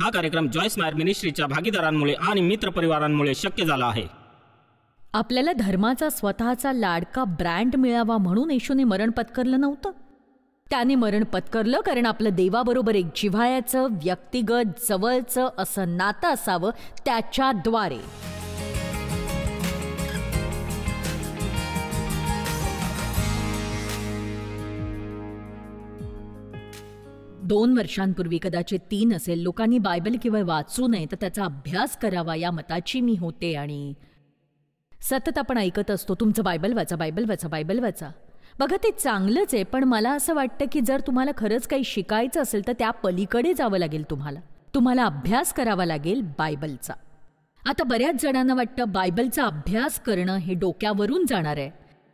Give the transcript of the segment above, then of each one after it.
हा कार्यक्रम जॉय स्मायर मिनिस्ट्रीच्या भागीदारांमुळे आणि मित्रपरिवारांमुळे शक्य झाला आहे. आपल्याला धर्माचा स्वतःचा लाडका ब्रँड मिळावा म्हणून येशूने मरण पत्करलं नव्हतं. त्याने मरण पत्करलं कारण आपलं देवाबरोबर एक जिव्हाळ्याचं, व्यक्तिगत, जवळचं असं नातं असावं त्याच्याद्वारे. दोन वर्षांपूर्वी, कदाचित 3 असेल, लोकांनी बायबल केवळ वाचू नये तर त्याचा अभ्यास करावा या मताची मी होते. आणि सतत आपण ऐकत असतो, तुमचं बायबल वाचा, बायबल वाचा, बायबल वाचा. बघा, ते चांगलंच आहे, पण मला असं वाटतं की जर तुम्हाला खरंच काही शिकायचं असेल तर त्या पलीकडे जावं लागेल. तुम्हाला अभ्यास करावा लागेल बायबलचा. आता बऱ्याच जणांना वाटतं बायबलचा अभ्यास करणं हे डोक्यावरून जाणार आहे,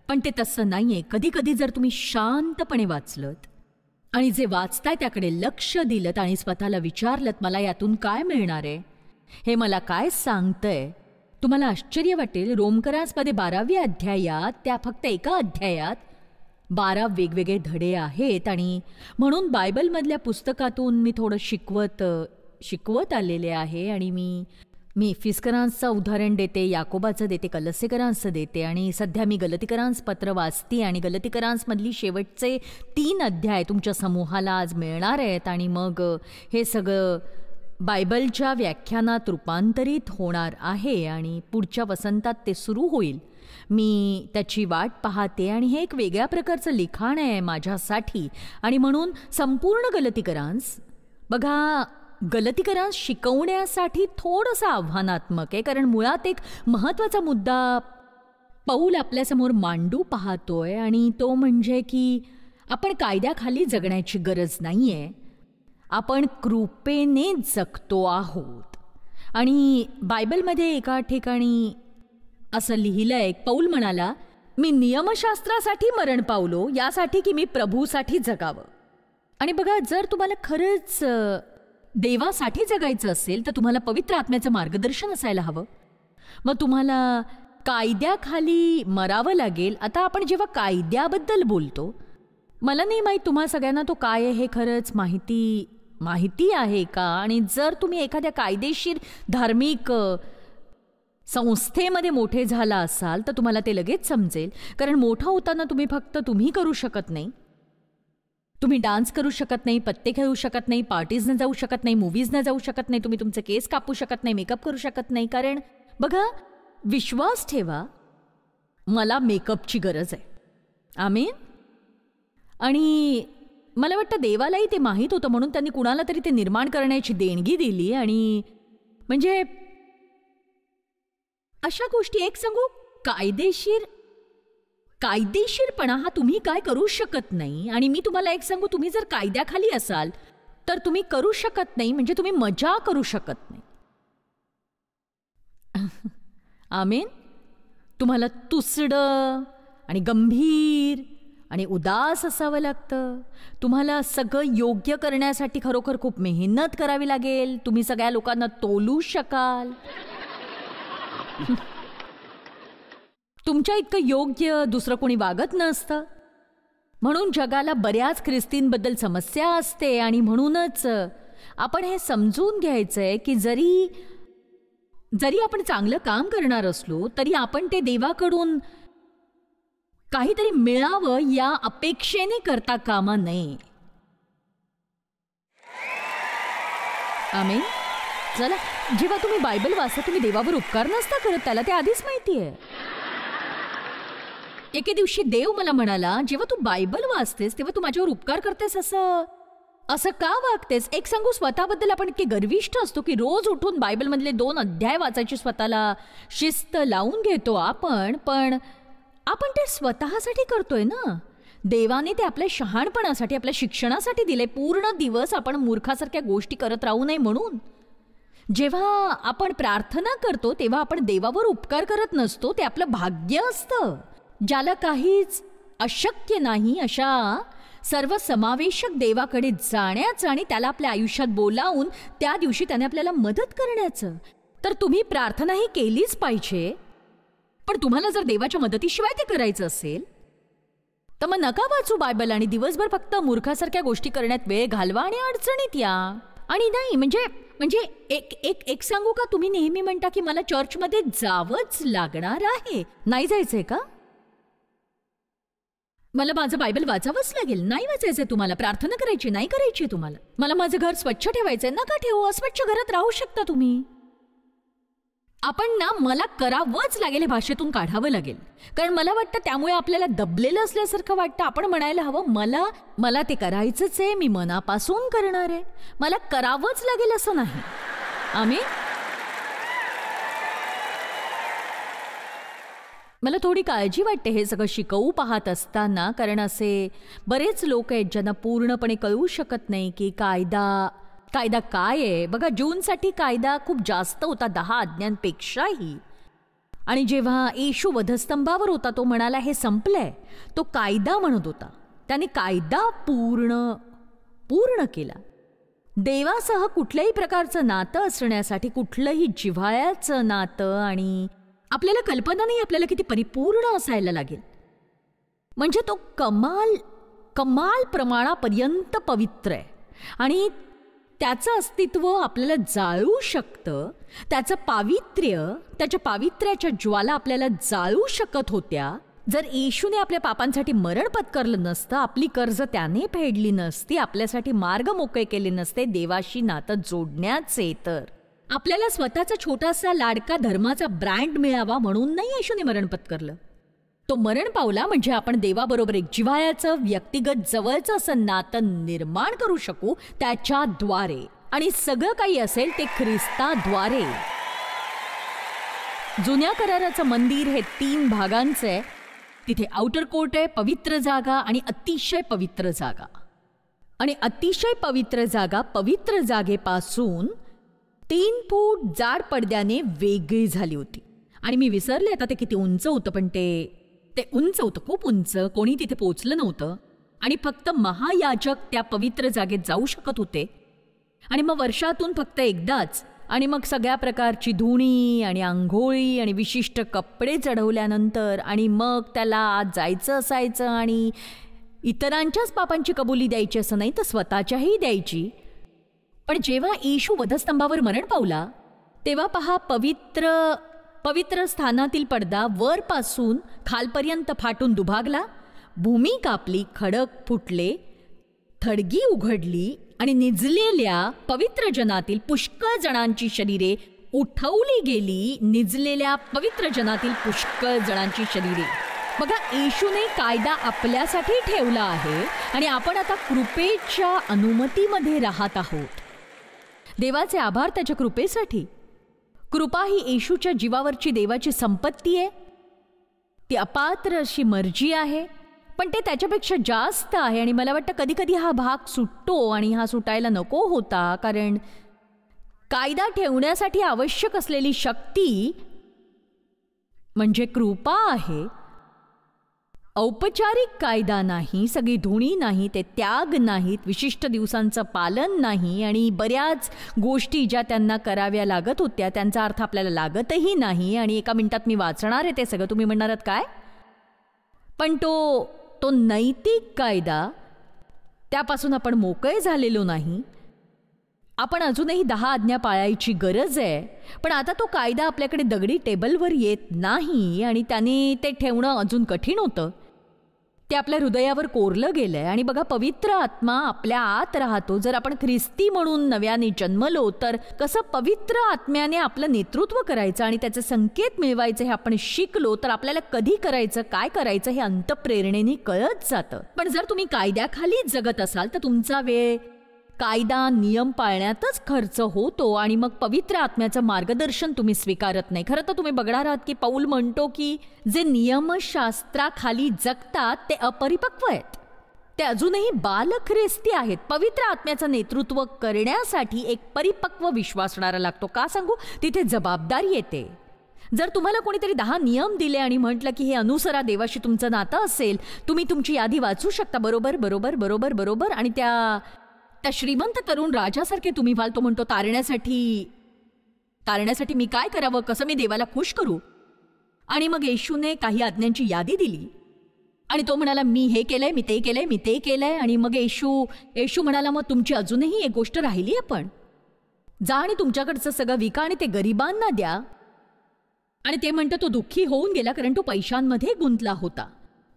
पण ते तसं नाहीये. कधी कधी जर तुम्ही शांतपणे वाचलत आणि जे वाचताय त्याकडे लक्ष दिलत आणि स्वतःला विचारलत, मला यातून काय मिळणार आहे, हे मला काय सांगतंय, तुम्हाला आश्चर्य वाटेल. रोमकरांसमध्ये 12व्या अध्यायात, त्या फक्त एका अध्यायात 12 वेगवेगळे धडे आहेत. आणि म्हणून बायबलमधल्या पुस्तकातून मी थोडं शिकवत आलेले आहे. आणि मी फिस्करांचं उदाहरण देते, याकोबाचं देते, कलस्सेकरांचं देते, आणि सध्या मी गलतीकरांस पत्र वाचते आणि गलतीकरांसमधली शेवटचे 3 अध्याय तुमच्या समूहाला आज मिळणार आहेत. आणि मग हे सगळं बायबलच्या व्याख्यानात रूपांतरित होणार आहे आणि पुढच्या वसंतात ते सुरू होईल. मी त्याची वाट पाहते आणि हे एक वेगळ्या प्रकारचं लिखाण आहे माझ्यासाठी. आणि म्हणून संपूर्ण गलतीकरांस, बघा, गलतीकरांस शिकवण्यासाठी थोडंसं आव्हानात्मक आहे, कारण मुळात एक महत्त्वाचा मुद्दा पौल आपल्यासमोर मांडू पाहतोय, आणि तो म्हणजे की आपण कायद्याखाली जगण्याची गरज नाही आहे, आपण कृपेने जगतो आहोत. आणि बायबलमध्ये एका ठिकाणी असं लिहिलंय, पौल म्हणाला, मी नियमशास्त्रासाठी मरण पावलो, यासाठी की मी प्रभूसाठी जगावं. आणि बघा, जर तुम्हाला खरंच देवासाठी जगायचं असेल तर तुम्हाला पवित्र आत्म्याचं मार्गदर्शन असायला हवं. मग तुम्हाला कायद्याखाली मरावं लागेल. आता आपण जेव्हा कायद्याबद्दल बोलतो, मला नाही माहीत तुम्हा सगळ्यांना तो काय आहे हे खरंच माहिती आहे का. आणि जर तुम्ही एखाद्या कायदेशीर धार्मिक संस्थेमध्ये मोठे झाला असाल तर तुम्हाला ते लगेच समजेल, कारण मोठा होताना तुम्ही करू शकत नाही. तुम्ही डान्स करू शकत नाही, पत्ते खेळू शकत नाही, पार्टीजनं जाऊ शकत नाही, मूव्हीजनं जाऊ शकत नाही, तुम्ही तुमचे केस कापू शकत नाही, मेकअप करू शकत नाही. कारण बघा, विश्वास ठेवा, मला मेकअपची गरज आहे. आमीन. आणि मला वाटतं देवालाही ते माहीत होतं, म्हणून त्यांनी कुणाला तरी ते निर्माण करण्याची देणगी दिली. आणि म्हणजे अशा गोष्टी, एक सांगू, कायदेशीरपणा हा तुम्ही काय करू शकत नाही. आणि मी तुम्हाला एक सांगू, तुम्ही जर कायद्याखाली असाल तर तुम्ही करू शकत नाही, म्हणजे तुम्ही मजा करू शकत नाही. आमीन. तुम्हाला तुसडं आणि गंभीर आणि उदास असावं लागतं. तुम्हाला सगळं योग्य करण्यासाठी खरोखर खूप मेहनत करावी लागेल. तुम्ही सगळ्या लोकांना तोलू शकाल. तुमच्या इतकं योग्य दुसरं कोणी वागत नसतं. म्हणून जगाला बऱ्याच ख्रिस्तींबद्दल समस्या असते. आणि म्हणूनच आपण हे समजून घ्यायचंय की जरी आपण चांगलं काम करणार असलो तरी आपण ते देवाकडून काहीतरी मिळावं या अपेक्षेने करता कामा नये. आमीन. चला, जेव्हा तुम्ही बायबल वाचता तुम्ही देवावर उपकार नसता करत, त्याला ते आधीच माहिती आहे. एके दिवशी देव मला म्हणाला, जेव्हा तू बायबल वाचतेस तेव्हा तू माझ्यावर उपकार करतेस, असं का वागतेस. एक सांगू, स्वतःबद्दल आपण इतके गर्विष्ठ असतो की रोज उठून बायबलमधले 2 अध्याय वाचायची स्वतःला शिस्त लावून घेतो पण आपण ते स्वतःसाठी करतोय ना. देवाने ते आपल्या शहाणपणासाठी, आपल्या शिक्षणासाठी दिले. पूर्ण दिवस आपण मूर्खासारख्या गोष्टी करत राहू नये म्हणून. जेव्हा आपण प्रार्थना करतो तेव्हा आपण देवावर उपकार करत नसतो, ते आपलं भाग्य असतं. ज्याला काहीच अशक्य नाही अशा सर्वसमावेशक देवाकडे जाण्याचं आणि त्याला आपल्या आयुष्यात बोलावून त्या दिवशी त्याने आपल्याला मदत करण्याचं. तर तुम्ही प्रार्थनाही केलीच पाहिजे, पण तुम्हाला जर देवाच्या मदतीशिवाय ते करायचं असेल तर मग नका वाचू बायबल आणि दिवसभर फक्त मूर्खासारख्या गोष्टी करण्यात वेळ घालवा आणि अडचणीत या. आणि नाही म्हणजे म्हणजे एक एक एक सांगू का, तुम्ही नेहमी म्हणता की मला चर्चमध्ये जावंच लागणार आहे. नाही जायचंय का? मला माझं बायबल वाचावंच लागेल? नाही वाचायचंय तुम्हाला? प्रार्थना करायची नाही करायची तुम्हाला? मला माझं घर स्वच्छ ठेवायचंय? नका ठेवू, अस्वच्छ घरात राहू शकता तुम्ही. आपण ना मला करावंच लागेल हे भाषेतून काढावं लागेल, कारण मला वाटतं त्यामुळे आपल्याला दबलेलं असल्यासारखं वाटतं. आपण म्हणायला हवं मला ते करायचंच आहे, मी मनापासून करणार आहे, मला करावंच लागेल असं नाही. आम्ही मला थोडी काळजी वाटते हे सगळं शिकवू पाहत असताना, कारण असे बरेच लोक आहेत ज्यांना पूर्णपणे कळू शकत नाही की कायदा काय आहे. बघा, जूनसाठी कायदा खूप जास्त होता 10 आज्ञांपेक्षाही. आणि जेव्हा येशू वधस्तंभावर होता तो म्हणाला हे संपलंय, तो कायदा म्हणत होता. त्याने कायदा पूर्ण केला. देवासह कुठल्याही प्रकारचं नातं असण्यासाठी, कुठलंही जिव्हाळ्याचं नातं, आणि आपल्याला कल्पना नाही आपल्याला किती परिपूर्ण असायला लागेल. म्हणजे तो कमाल प्रमाणापर्यंत पवित्र आहे आणि त्याचं अस्तित्व आपल्याला जाळू शकतं. त्याच्या पावित्र्याच्या ज्वाला आपल्याला जाळू शकत होत्या. जर येशूने आपल्या पापांसाठी मरण पत्करलं नसतं, आपली कर्ज त्याने फेडली नसती, आपल्यासाठी मार्ग मोकळे केले नसते देवाशी नातं जोडण्याचे, तर आपल्याला स्वतःचा छोटासा लाडका धर्माचा ब्रँड मिळावा म्हणून नाही येशूने मरण पत्करलं. तो मरण पावला म्हणजे आपण देवाबरोबर एक जिव्हाळ्याचं, व्यक्तिगत, जवळचं असं नातं निर्माण करू शकू त्याच्याद्वारे. आणि सगळं काही असेल ते ख्रिस्ताद्वारे. जुन्या कराराचं मंदिर हे 3 भागांचं आहे. तिथे आउटर कोर्ट आहे, पवित्र जागा आणि अतिशय पवित्र जागा. आणि अतिशय पवित्र जागा पवित्र जागेपासून 3 फूट जाड पडद्याने वेगळी झाली होती. आणि मी विसरले आता ते किती उंच होतं, पण ते उंच होतं, खूप उंच. कोणी तिथे पोहोचलं नव्हतं आणि फक्त महायाजक त्या पवित्र जागेत जाऊ शकत होते. आणि मग वर्षातून फक्त एकदाच. आणि मग सगळ्या प्रकारची धुणी आणि आंघोळी आणि विशिष्ट कपडे चढवल्यानंतर आणि मग त्याला आत जायचं असायचं आणि इतरांच्याच पापांची कबुली द्यायची असं नाही तर स्वतःच्याही द्यायची. पण जेव्हा येशू वधस्तंभावर मरण पावला तेव्हा पहा, पवित्र स्थानातील पडदा वरपासून खालपर्यंत फाटून दुभागला, भूमी कापली, खडक फुटले, थडगी उघडली आणि निजलेल्या पवित्र जनातील पुष्कळ जणांची शरीरे उठवली गेली. निजलेल्या पवित्र जनातील पुष्कळ जणांची शरीरे. बघा, येशूने कायदा आपल्यासाठी ठेवला आहे आणि आपण आता कृपेच्या अनुमतीमध्ये राहत आहोत. देवाचे आभार त्याच्या कृपेसाठी. कृपा ही येशूच्या जीवावरची देवाची संपत्ती आहे. ती अपात्र अशी मर्जी आहे, पण ते त्याच्यापेक्षा जास्त आहे. आणि मला वाटतं कधी कधी हा भाग सुटतो आणि हा सुटायला नको होता, कारण कायदा ठेवण्यासाठी आवश्यक असलेली शक्ती म्हणजे कृपा आहे. औपचारिक कायदा नाही, सगळी धुणी नाही, ते त्याग नाहीत, विशिष्ट दिवसांचं पालन नाही आणि बऱ्याच गोष्टी ज्या त्यांना कराव्या लागत होत्या त्यांचा अर्थ आपल्याला लागतही नाही. आणि एका मिनिटात मी वाचणार आहे ते सगळं. तुम्ही म्हणणार आहात काय? पण तो नैतिक कायदा, त्यापासून आपण मोकळे झालेलो नाही. आपण अजूनही 10 आज्ञा पाळायची गरज आहे. पण आता तो कायदा आपल्याकडे दगडी टेबलवर येत नाही आणि त्याने ते ठेवणं अजून कठीण होतं. ते आपल्या हृदयावर कोरलं गेलंय. आणि बघा, पवित्र आत्मा आपल्या आत राहतो. जर आपण ख्रिस्ती म्हणून नव्याने जन्मलो तर कसं पवित्र आत्म्याने आपलं नेतृत्व करायचं आणि त्याचे संकेत मिळवायचे हे आपण शिकलो तर आपल्याला कधी करायचं, काय करायचं हे अंतःप्रेरणेने कळत जातं. पण जर तुम्ही कायद्याखाली जगत असाल तर तुमचा वेळ कायदा नियम पाळण्यातच खर्च होतो आणि मग पवित्र आत्म्याचं मार्गदर्शन तुम्ही स्वीकारत नाही. खरं तर तुम्ही बघणार आहात की पौल म्हणतो की जे नियमशास्त्राखाली जगतात ते अपरिपक्व आहेत, ते अजूनही बालख्रिस्ती आहेत. पवित्र आत्म्याचं नेतृत्व करण्यासाठी एक परिपक्व विश्वास असणारा लागतो. का सांगू? तिथे जबाबदारी येते. जर तुम्हाला कोणीतरी 10 नियम दिले आणि म्हटलं की हे अनुसरा, देवाशी तुमचं नातं असेल, तुम्ही तुमची यादी वाचू शकता, बरोबर बरोबर बरोबर बरोबर, आणि त्या श्रीमंत तरुण राजासारखे तुम्ही व्हाल. तो म्हणतो तारण्यासाठी मी काय करावं, कसं मी देवाला खुश करू. आणि मग येशूने काही आज्ञांची यादी दिली आणि तो म्हणाला मी हे केलंय, मी ते केलंय, मी ते केलंय. आणि मग येशू म्हणाला मग तुमची अजूनही एक गोष्ट राहिली आहे, पण जा आणि तुमच्याकडचं सगळं विका आणि ते गरिबांना द्या. आणि ते म्हणतं तो दुःखी होऊन गेला कारण तो पैशांमध्ये गुंतला होता.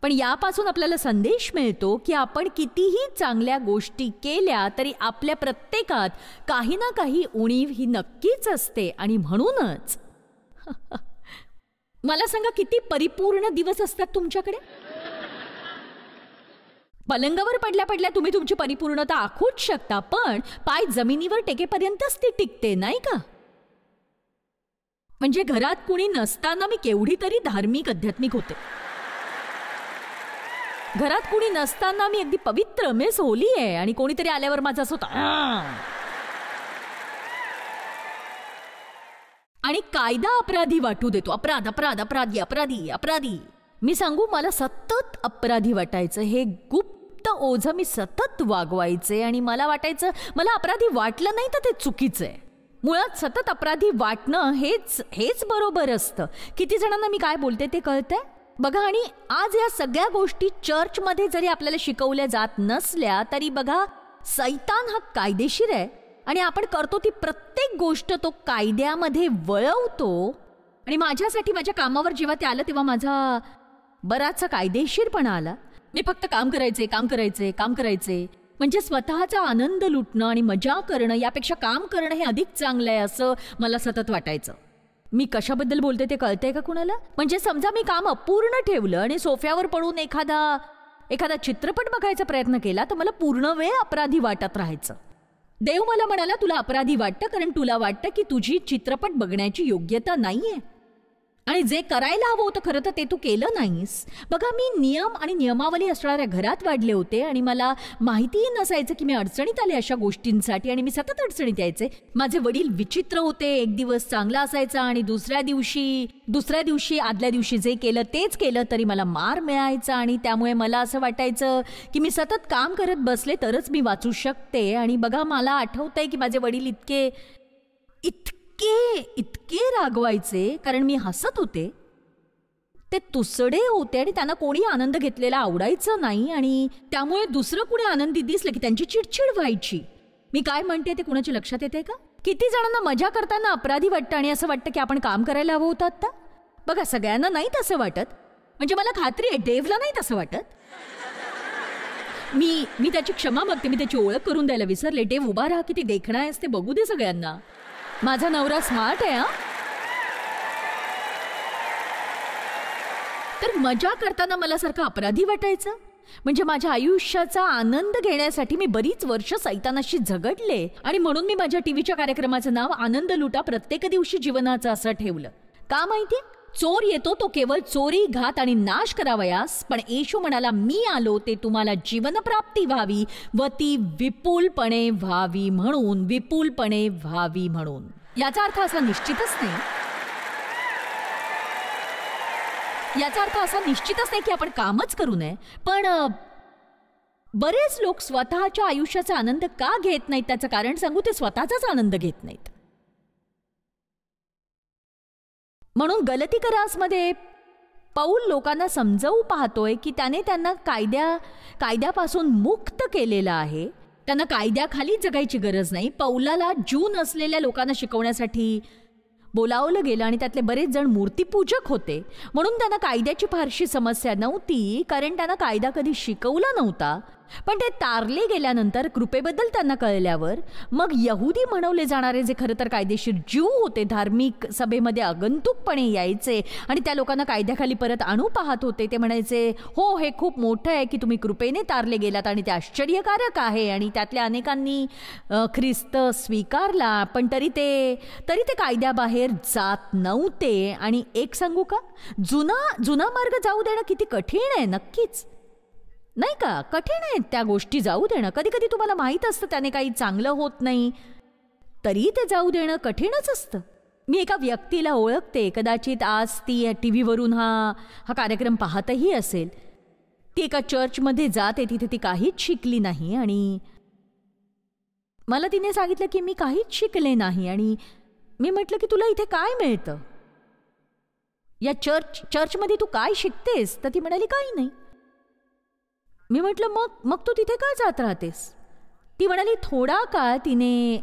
पण यापासून आपल्याला संदेश मिळतो की आपण कितीही चांगल्या गोष्टी केल्या तरी आपल्या प्रत्येकात काही ना काही उणीव ही नक्कीच असते. आणि म्हणूनच मला सांगा, किती परिपूर्ण दिवस असतात तुमच्याकडे? पलंगावर पडल्या पडल्या तुम्ही तुमची परिपूर्णता आखूच शकता, पण पाय जमिनीवर टेकेपर्यंतच ती टिकते, नाही का? म्हणजे घरात कुणी नसताना मी केवढी तरी धार्मिक आध्यात्मिक होते. घरात कुणी नसताना मी अगदी पवित्र मिस होली आहे. आणि कोणीतरी आल्यावर माझं असं होतं आणि कायदा अपराधी वाटू देतो. अपराध अपराध अपराधी अपराधी अपराधी. मी सांगू, मला सतत अपराधी वाटायचं. हे गुप्त ओझं मी सतत वागवायचे आणि मला वाटायचं मला अपराधी वाटलं नाही तर ते चुकीचं आहे. मुळात सतत अपराधी वाटणं हेच बरोबर असतं. किती जणांना मी काय बोलते ते कळतंय बघा. आणि आज या सगळ्या गोष्टी चर्चमध्ये जरी आपल्याला शिकवल्या जात नसल्या तरी बघा, सैतान हा कायदेशीर आहे आणि आपण करतो ती प्रत्येक गोष्ट तो कायद्यामध्ये वळवतो. आणि माझ्यासाठी माझ्या कामावर जेव्हा ते आलं तेव्हा माझा बराचसा कायदेशीरपणा आला. मी फक्त काम करायचे. म्हणजे स्वतःचा आनंद लुटणं आणि मजा करणं यापेक्षा काम करणं हे अधिक चांगलं आहे असं मला सतत वाटायचं. मी कशाबद्दल बोलते ते कळतंय का कुणाला? म्हणजे समजा मी काम अपूर्ण ठेवलं आणि सोफ्यावर पडून एखादा चित्रपट बघायचा प्रयत्न केला तर मला पूर्ण वेळ अपराधी वाटत राहायचं. देव मला म्हणाला, तुला अपराधी वाटतं कारण तुला वाटतं की तुझी चित्रपट बघण्याची योग्यता नाहीये आणि जे करायला हवं होतं खरं तर ते तू केलं नाहीस. बघा, मी नियम आणि नियमावली असणाऱ्या घरात वाढले होते आणि मला माहितीही नसायचं की मी अडचणीत आले अशा गोष्टींसाठी आणि मी सतत अडचणीत यायचे. माझे वडील विचित्र होते. एक दिवस चांगला असायचा आणि दुसऱ्या दिवशी आदल्या दिवशी जे केलं तेच केलं तरी मला मार मिळायचा. आणि त्यामुळे मला असं वाटायचं की मी सतत काम करत बसले तरच मी वाचू शकते. आणि बघा, मला आठवतंय की माझे वडील इतके रागवायचे कारण मी हसत होते. ते तुसडे होते आणि त्यांना कोणी आनंद घेतलेला आवडायचं नाही आणि त्यामुळे दुसरं कुणी आनंदी दिसलं की त्यांची चिडचिड व्हायची. मी काय म्हणते ते कुणाच्या लक्षात येते का? किती जणांना मजा करताना अपराधी वाटतं आणि असं वाटतं की आपण काम करायला हवं होतं आता. बघा, सगळ्यांना नाही तसं वाटत. म्हणजे मला खात्री आहे डेव्हला नाही तसं वाटत. मी त्याची क्षमा मागते. मी त्याची ओळख करून द्यायला विसरले. डेव्ह उभा राहा, किती देखणा आहेस ते बघू दे सगळ्यांना. माझा नवरा स्मार्ट आहे. तर मजा करताना मला सारखं अपराधी वाटायचं. म्हणजे माझ्या आयुष्याचा आनंद घेण्यासाठी मी बरीच वर्ष सैतानाशी झगडले आणि म्हणून मी माझ्या टीव्हीच्या कार्यक्रमाचं नाव आनंद लुटा प्रत्येक दिवशी जीवनाचं असं ठेवलं. का माहितीये? चोर येतो तो केवळ चोरी, घात आणि नाश करावयास, पण येशू म्हणाला, मी आलो ते तुम्हाला जीवनप्राप्ती व्हावी व ती विपुलपणे व्हावी म्हणून. विपुलपणे व्हावी म्हणून याचा अर्थ असा निश्चितच नाही की आपण कामच करू नये. पण बरेच लोक स्वतःच्या आयुष्याचा आनंद का घेत नाहीत त्याचं कारण सांगू. ते स्वतःचाच आनंद घेत नाहीत. म्हणून गलतीकरासमध्ये पौल लोकांना समजावू पाहतोय की त्याने त्यांना कायद्यापासून मुक्त केलेलं आहे. त्यांना कायद्याखाली जगायची गरज नाही. पौलाला ज्यू नसलेल्या लोकांना शिकवण्यासाठी बोलावलं गेलं आणि त्यातले बरेच जण मूर्तीपूजक होते. म्हणून त्यांना कायद्याची फारशी समस्या नव्हती कारण त्यांना कायदा कधी शिकवला नव्हता. पण ते तारले गेल्यानंतर कृपेबद्दल त्यांना कळल्यावर मग यहुदी म्हणवले जाणारे जे खरं तर कायदेशीर ज्यू होते, धार्मिक सभेमध्ये आगंतुकपणे यायचे आणि त्या लोकांना कायद्याखाली परत आणू पाहत होते. ते म्हणायचे, हो, हे खूप मोठं आहे की तुम्ही कृपेने तारले गेलात आणि ते आश्चर्यकारक आहे. आणि त्यातल्या अनेकांनी ख्रिस्त स्वीकारला, पण तरी ते कायद्याबाहेर जात नव्हते. आणि एक सांगू का, जुना मार्ग जाऊ देणं किती कठीण आहे. नक्कीच नाही का? कठीण आहे त्या गोष्टी जाऊ देणं. कधी कधी तुम्हाला माहीत असतं त्याने काही चांगलं होत नाही तरी ते जाऊ देणं कठीणच असतं. मी एका व्यक्तीला ओळखते. कदाचित आज ती टीव्हीवरून हा कार्यक्रम पाहतही असेल. ती एका चर्चमध्ये जाते. तिथे ती काहीच शिकली नाही आणि मला तिने सांगितलं की मी काहीच शिकले नाही. आणि मी म्हटलं की तुला इथे काय मिळतं या चर्चमध्ये, तू काय शिकतेस? तर ती म्हणाली, काही नाही. मी म्हटलं मग मग तू तिथे का जात राहतेस? ती म्हणाली थोडा काळ तिने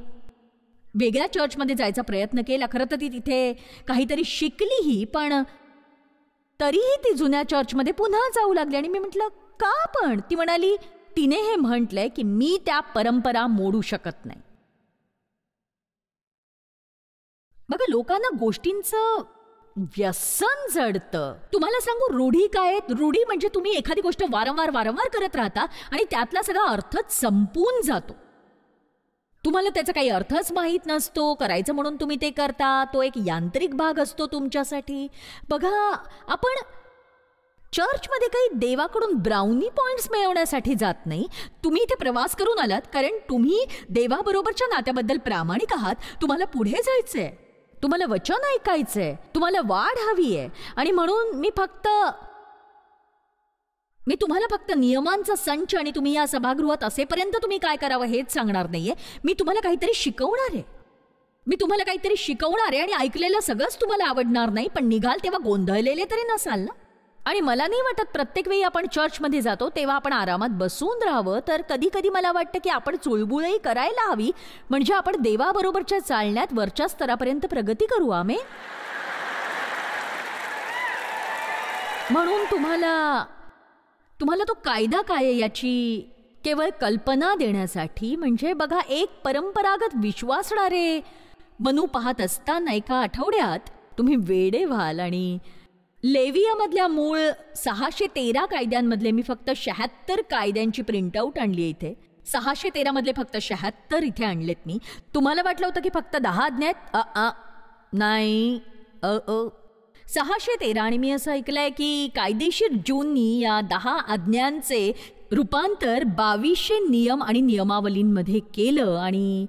वेगळ्या चर्चमध्ये जायचा प्रयत्न केला. खरं तर ती तिथे काहीतरी शिकलीही, पण तरीही ती जुन्या चर्चमध्ये पुन्हा जाऊ लागली. आणि मी म्हटलं का? पण ती म्हणाली तिने हे म्हटलंय की मी त्या परंपरा मोडू शकत नाही. बघा, लोकांना गोष्टींचं व्यसन जडतं. तुम्हाला सांगू रूढी काय आहेत? रूढी म्हणजे तुम्ही एखादी गोष्ट वारंवार वारंवार करत राहता आणि त्यातला सगळा अर्थच संपून जातो. तुम्हाला त्याचा काही अर्थच माहीत नसतो, करायचं म्हणून तुम्ही ते करता. तो एक यांत्रिक भाग असतो तुमच्यासाठी. बघा, आपण चर्चमध्ये काही देवाकडून ब्राउनी पॉइंट्स मिळवण्यासाठी जात नाही. तुम्ही इथे प्रवास करून आलात कारण तुम्ही देवाबरोबरच्या नात्याबद्दल प्रामाणिक आहात. तुम्हाला पुढे जायचंय, तुम्हाला वचन ऐकायचंय, तुम्हाला वाढ हवी आहे. आणि म्हणून मी तुम्हाला फक्त नियमांचा संच आणि तुम्ही या सभागृहात असेपर्यंत तुम्ही काय करावं हेच सांगणार नाहीये. मी तुम्हाला काहीतरी शिकवणार आहे. आणि ऐकलेलं सगळंच तुम्हाला आवडणार नाही, पण निघाल तेव्हा गोंधळलेले तरी नसाल ना. आणि मला नाही वाटत प्रत्येक वेळी आपण चर्चमध्ये जातो तेव्हा आपण आरामात बसून राहावं. तर कधी कधी मला वाटतं की आपण चुळबुळही करायला हवी, म्हणजे आपण देवाबरोबरच्या चालण्यात वरच्या स्तरापर्यंत प्रगती करू. आमेन. म्हणून तुम्हाला तो कायदा काय आहे याची केवळ कल्पना देण्यासाठी, म्हणजे बघा, एक परंपरागत विश्वासणारे बनू पाहत असताना एका आठवड्यात तुम्ही वेडे व्हाल. आणि लेवियामधल्या मूळ 613 कायद्यांमधले मी फक्त 76 कायद्यांची प्रिंटआउट आणली आहे इथे. 613 मधले फक्त 76 इथे आणलेत मी. तुम्हाला वाटलं होतं की फक्त 10 आज्ञा आहेत? नाही, 613. आणि मी असं ऐकलंय की कायदेशीर ज्यूंनी या 10 आज्ञांचे रूपांतर 2200 नियम आणि नियमावलींमध्ये केलं. आणि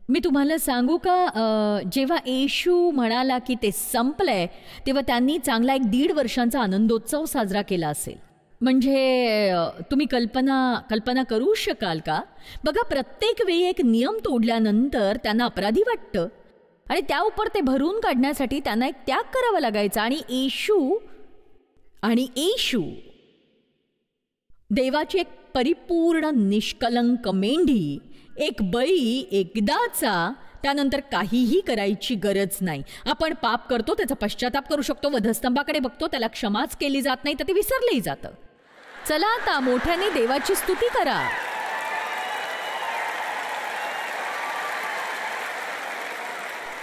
मी तुम्हाला सांगू का, जेव्हा येशू म्हणाला की ते संपलंय तेव्हा त्यांनी चांगला एक 1.5 वर्षांचा आनंदोत्सव साजरा केला असेल. म्हणजे तुम्ही कल्पना करू शकाल का? बघा, प्रत्येक वेळी एक नियम तोडल्यानंतर त्यांना अपराधी वाटतं आणि त्या उपर ते भरून काढण्यासाठी त्यांना एक त्याग करावा लागायचा. आणि येशू देवाची एक परिपूर्ण निष्कलंक मेंढी, एक बळी एकदाचा, त्यानंतर काहीही करायची गरज नाही. आपण पाप करतो, त्याचा पश्चाताप करू शकतो, वधस्तंभाकडे बघतो, त्याला क्षमाच केली जात नाही तर ते विसरलेही जातं. चला आता मोठ्याने देवाची स्तुती करा.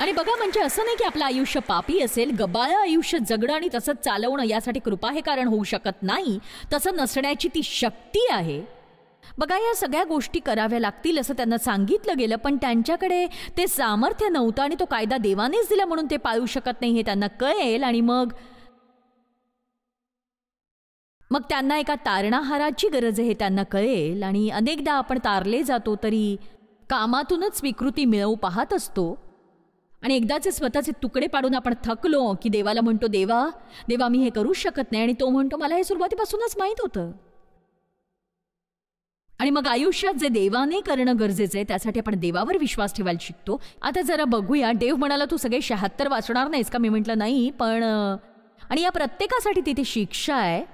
आणि बघा, म्हणजे असं नाही की आपलं आयुष्य पापी असेल. गबाळं आयुष्य जगणं आणि तसंच चालवणं यासाठी कृपा हे कारण होऊ शकत नाही. तसं नसण्याची ती शक्ती आहे. बघा, या सगळ्या गोष्टी कराव्या लागतील असं त्यांना सांगितलं गेलं, पण त्यांच्याकडे ते सामर्थ्य नव्हतं आणि तो कायदा देवानेच दिला म्हणून ते पाळू शकत नाही हे त्यांना कळेल. आणि मग त्यांना एका तारणाहाराची गरज आहे हे त्यांना कळेल. आणि अनेकदा आपण तारले जातो तरी कामातूनच स्वीकृती मिळवू पाहत असतो. आणि एकदाचे स्वतःचे तुकडे पाडून आपण थकलो की देवाला म्हणतो, देवा मी हे करू शकत नाही. आणि तो म्हणतो, मला हे सुरुवातीपासूनच माहीत होतं. आणि मग आयुष्यात जे देवाने करणं गरजेचं आहे त्यासाठी आपण देवावर विश्वास ठेवायला शिकतो. आता जरा बघूया. देव म्हणाला, तू सगळे 76 वाचणार नाहीस का? मी म्हटलं नाही, पण आणि या प्रत्येकासाठी तिथे शिक्षा आहे.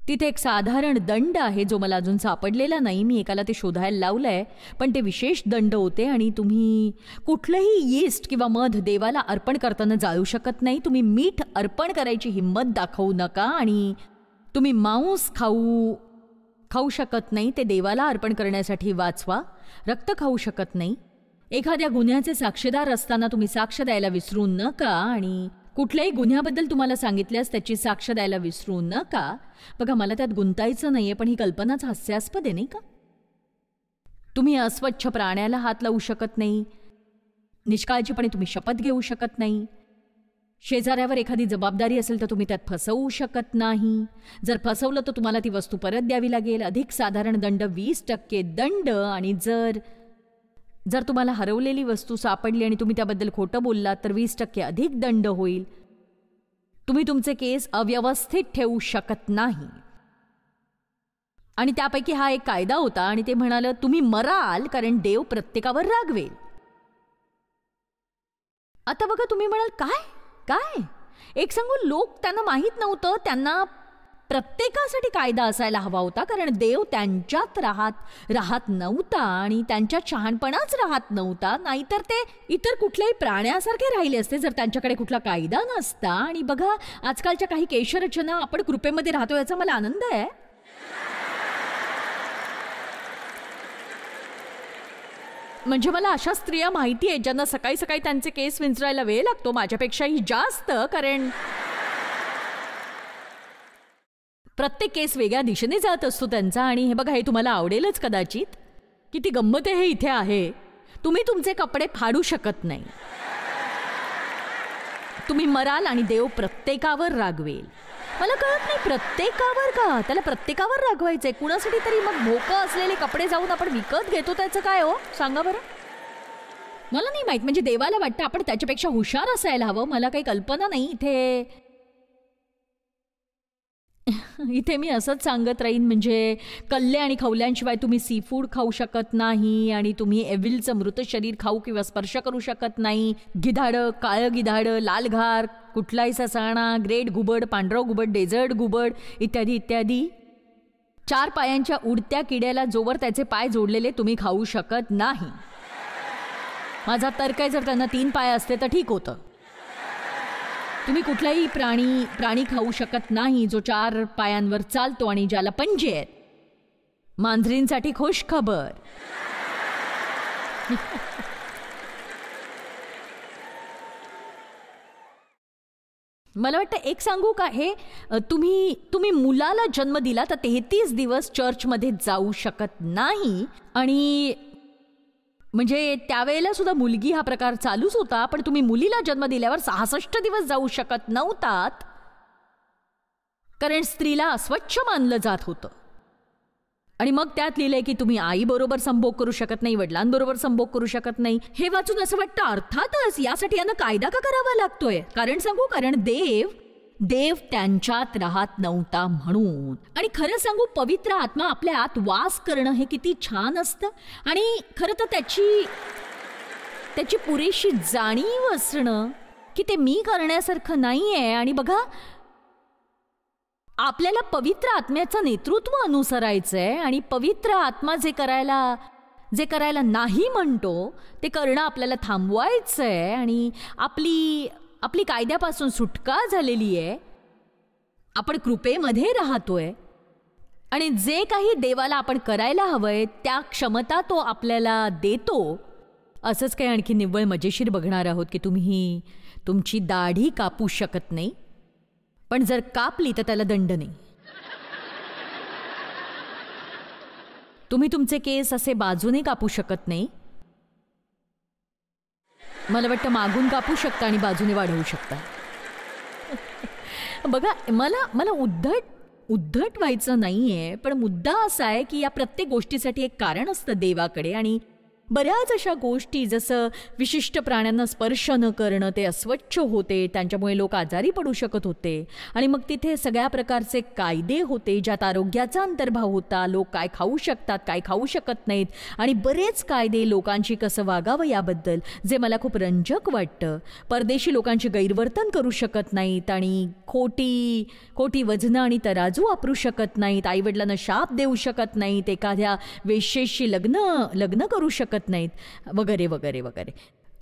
तिथे एक साधारण दंड आहे जो मला अजून सापडलेला नाही. मी एकाला ते शोधायला लावलंय, पण ते विशेष दंड होते. आणि तुम्ही कुठलंही यीस्ट किंवा मध देवाला अर्पण करताना जाळू शकत नाही. तुम्ही मीठ अर्पण करायची हिंमत दाखवू नका. आणि तुम्ही मांस खाऊ शकत नाही, ते देवाला अर्पण करण्यासाठी वाचवा. रक्त खाऊ शकत नाही. एखाद्या गुन्ह्याचे साक्षीदार असताना तुम्ही साक्ष द्यायला विसरू नका. आणि कुठल्याही गुन्ह्याबद्दल तुम्हाला सांगितल्यास त्याची साक्ष द्यायला विसरू नका. बघा, मला त्यात गुंतायचं नाहीये, पण ही कल्पनाच हास्यास्पद आहे नाही का? तुम्ही अस्वच्छ प्राण्याला हात लावू शकत नाही. निष्काळजीपणे तुम्ही शपथ घेऊ शकत नाही. शेजाऱ्यावर एखादी जबाबदारी असेल तर तुम्ही त्यात फसवू शकत नाही. जर फसवलं तर तुम्हाला ती वस्तू परत द्यावी लागेल. अधिक साधारण दंड 20% दंड. आणि जर तुम्हाला हरवलेली वस्तू सापडली आणि तुम्ही त्याबद्दल खोटं बोललात तर 20% अधिक दंड होईल. तुम्ही तुमचे केस अव्यवस्थित ठेवू शकत नाही. आणि त्यापैकी हा एक कायदा होता. आणि ते म्हणाल, तुम्ही मराल कारण देव प्रत्येकावर रागवेल. आता बघा, तुम्ही म्हणाल काय एक सांगू, लोक त्यांना माहीत नव्हतं, त्यांना प्रत्येकासाठी कायदा असायला हवा होता, कारण देव त्यांच्यात राहत नव्हता आणि त्यांच्या शहाणपणाच राहत नव्हता. नाहीतर ते इतर कुठल्याही प्राण्यासारखे राहिले असते जर त्यांच्याकडे कुठला कायदा नसता. आणि बघा, आजकालच्या काही केशरचना आपण कृपेमध्ये राहतो याचा मला आनंद आहे. म्हणजे मला अशा स्त्रिया माहिती आहेत ज्यांना सकाळी सकाळी त्यांचे केस विंचरायला वेळ लागतो, माझ्यापेक्षाही जास्त, कारण प्रत्येक केस वेगळ्या दिशेने जात असतो त्यांचा. आणि हे बघा, हे तुम्हाला आवडेलच कदाचित. किती गंमत आहे हे इथे आहे. तुम्ही तुमचे कपडे फाडू शकत नाही. तुम्ही मराल आणि देव प्रत्येकावर रागवेल. मला कळत नाही, प्रत्येकावर का? त्याला प्रत्येकावर रागवायचंय कुणासाठी तरी? मग भोकं असलेले कपडे जाऊन आपण विकत घेतो, त्याचं काय हो? सांगा बरं. मला नाही माहित. म्हणजे देवाला वाटतं आपण त्याच्यापेक्षा हुशार असायला हवं. मला काही कल्पना नाही. इथे मी असंच सांगत राहीन. म्हणजे कल्ले आणि खवल्यांशिवाय तुम्ही सी फूड खाऊ शकत नाही, आणि तुम्ही एव्हिलचं मृत शरीर खाऊ किंवा स्पर्श करू शकत नाही. गिधाडं, काळं गिधाडं, लाल घार, कुठलाही ससाणा, ग्रेट घुबड, पांढरं घुबड, डेझर्ट घुबड इत्यादी इत्यादी. 4 पायांच्या उडत्या किड्याला जोवर त्याचे पाय जोडलेले तुम्ही खाऊ शकत नाही. माझा तर्क आहे, जर त्यांना 3 पाय असते तर ठीक होतं. तुम्ही कुठलाही प्राणी खाऊ शकत नाही जो 4 पायांवर चालतो आणि ज्याला पंजे आहेत. मांजरींसाठी खुश खबर. मला वाटतं एक सांगू का, हे तुम्ही मुलाला जन्म दिला तर 33 दिवस चर्चमध्ये जाऊ शकत नाही. आणि म्हणजे त्यावेळेला सुद्धा मुलगी हा प्रकार चालूच होता, पण तुम्ही मुलीला जन्म दिल्यावर 66 दिवस जाऊ शकत नव्हतात, कारण स्त्रीला अस्वच्छ मानलं जात होतं. आणि मग त्यात लिहिलंय की तुम्ही आईबरोबर संभोग करू शकत नाही, वडिलांबरोबर संभोग करू शकत नाही. हे वाचून असं वाटतं, अर्थातच यासाठी यांना कायदा का करावा लागतोय? कारण सांगू, कारण देव त्यांच्यात राहत नव्हता म्हणून. आणि खरं सांगू, पवित्र आत्मा आपल्या आत वास करणं हे किती छान असतं. आणि खरं तर त्याची पुरेशी जाणीव असणं की ते मी करण्यासारखं नाहीये. आणि बघा, आपल्याला पवित्र आत्म्याचं नेतृत्व अनुसरायचंय, आणि पवित्र आत्मा जे करायला नाही म्हणतो ते करणं आपल्याला थांबवायचंय. आणि आपली कायद्यापासून सुटका झालेली आहे. आपण कृपेमध्ये राहतोय, आणि जे काही देवाला आपण करायला हवंय त्या क्षमता तो आपल्याला देतो. असंच काही आणखी निव्वळ मजेशीर बघणार आहोत की तुम्ही तुमची दाढी कापू शकत नाही, पण जर कापली तर त्याला दंड नाही. तुम्ही तुमचे केस असे बाजूने कापू शकत नाही. मला वाटतं मागून कापू शकता आणि बाजूने वाढवू शकता. बघा, मला उद्धट व्हायचं नाहीये, पण मुद्दा असा आहे की या प्रत्येक गोष्टीसाठी एक कारण असतं देवाकडे. आणि बऱ्याच अशा गोष्टी, जसं विशिष्ट प्राण्यांना स्पर्श न करणं, ते अस्वच्छ होते, त्यांच्यामुळे लोक आजारी पडू शकत होते. आणि मग तिथे सगळ्या प्रकारचे कायदे होते ज्यात आरोग्याचा अंतर्भाव होता. लोक काय खाऊ शकतात, काय खाऊ शकत नाहीत, आणि बरेच कायदे लोकांशी कसं वागावं याबद्दल, जे मला खूप रंजक वाटतं. परदेशी लोकांची गैरवर्तन करू शकत नाहीत, आणि खोटी वजनं आणि तराजू वापरू शकत नाहीत, आईवडिलांना शाप देऊ शकत नाहीत, एखाद्या वेश्येशी लग्न करू शकत नाहीत, वगैरे वगैरे वगैरे.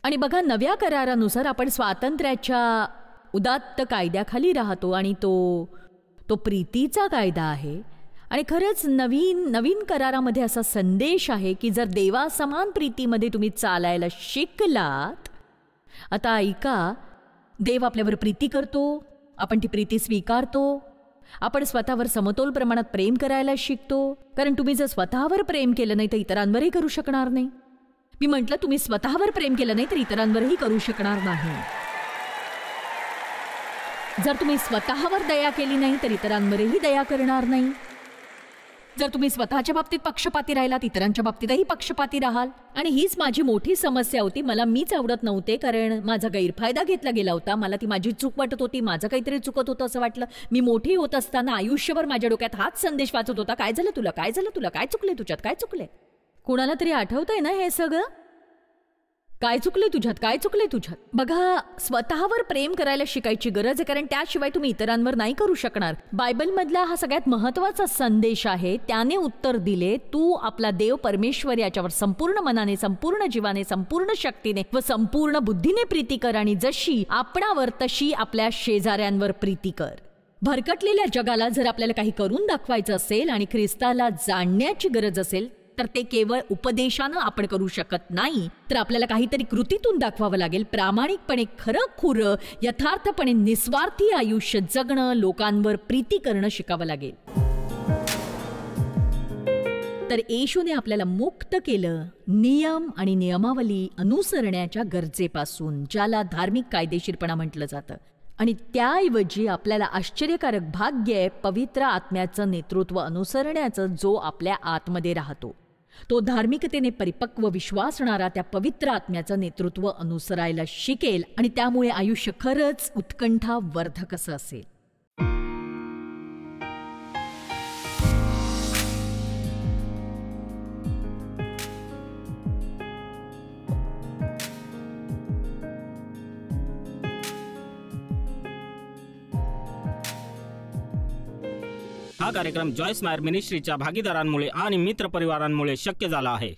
आणि बघा, नव्या करारानुसार आपण स्वातंत्र्याच्या उदात्त कायद्याखाली राहतो, आणि तो प्रीतीचा कायदा आहे. आणि खरंच नवीन करारामध्ये असा संदेश आहे की जर देवासमान प्रीतीमध्ये तुम्ही चालायला शिकलात. आता ऐका, देव आपल्यावर प्रीती करतो, आपण ती प्रीती स्वीकारतो, आपण स्वतःवर समतोल प्रमाणात प्रेम करायला शिकतो. कारण तुम्ही जर स्वतःवर प्रेम केलं नाही तर इतरांवरही करू शकणार नाही. मी म्हटलं, तुम्ही स्वतःवर प्रेम केलं नाही तर इतरांवरही करू शकणार नाही. जर तुम्ही स्वतःवर दया केली नाही तर इतरांवरही दया करणार नाही. जर तुम्ही स्वतःच्या बाबतीत पक्षपाती राहिलात, इतरांच्या बाबतीतही पक्षपाती राहाल. आणि हीच माझी मोठी समस्या होती. मीच आवडत नव्हते, कारण माझा गैरफायदा घेतला गेला होता. मला ती माझी चूक वाटत होती, माझं काहीतरी चुकत होतं असं वाटलं. मी मोठी होत असताना आयुष्यभर माझ्या डोक्यात हाच संदेश वाचत होता, काय झालं तुला, काय झालं तुला, काय चुकले तुझ्यात, काय चुकले. कुणाला तरी आठवतंय ना हे सगळं? काय चुकलंय तुझ्यात, काय चुकलंय तुझ्यात? बघा, स्वतःवर प्रेम करायला शिकायची गरज आहे, कारण त्याशिवाय तुम्ही इतरांवर नाही करू शकणार. बायबलमधला हा सगळ्यात महत्वाचा संदेश आहे. त्याने उत्तर दिले, तू आपला देव परमेश्वर याच्यावर संपूर्ण मनाने, संपूर्ण जीवाने, संपूर्ण शक्तीने व संपूर्ण बुद्धीने प्रीती कर आणि जशी आपणावर तशी आपल्या शेजाऱ्यांवर प्रीती कर. भरकटलेल्या जगाला जर आपल्याला काही करून दाखवायचं असेल आणि ख्रिस्ताला जाणण्याची गरज असेल तर ते केवळ उपदेशानं आपण करू शकत नाही, तर आपल्याला काहीतरी कृतीतून दाखवावं लागेल. प्रामाणिकपणे, खरं खुरं, यथार्थपणे निस्वार्थी आयुष्य जगणं, लोकांवर प्रीती करणं शिकावं लागेल. तर येशूने आपल्याला मुक्त केलं नियम आणि नियमावली अनुसरण्याच्या गरजेपासून, ज्याला धार्मिक कायदेशीरपणा म्हटलं जातं. आणि त्याऐवजी आपल्याला आश्चर्यकारक भाग्य आहे पवित्र आत्म्याचं नेतृत्व अनुसरण्याचं, जो आपल्या आतमध्ये राहतो. तो धार्मिकतेने परिपक्व विश्वासणारा त्या पवित्र आत्म्याचं नेतृत्व अनुसरायला शिकेल आणि त्यामुळे आयुष्य खरंच उत्कंठावर्धक असं असेल. हा कार्यक्रम जॉयस मायर मिनिस्ट्रीच्या भागीदारांमुळे आणि मित्र परिवारांमुळे शक्य झाला आहे.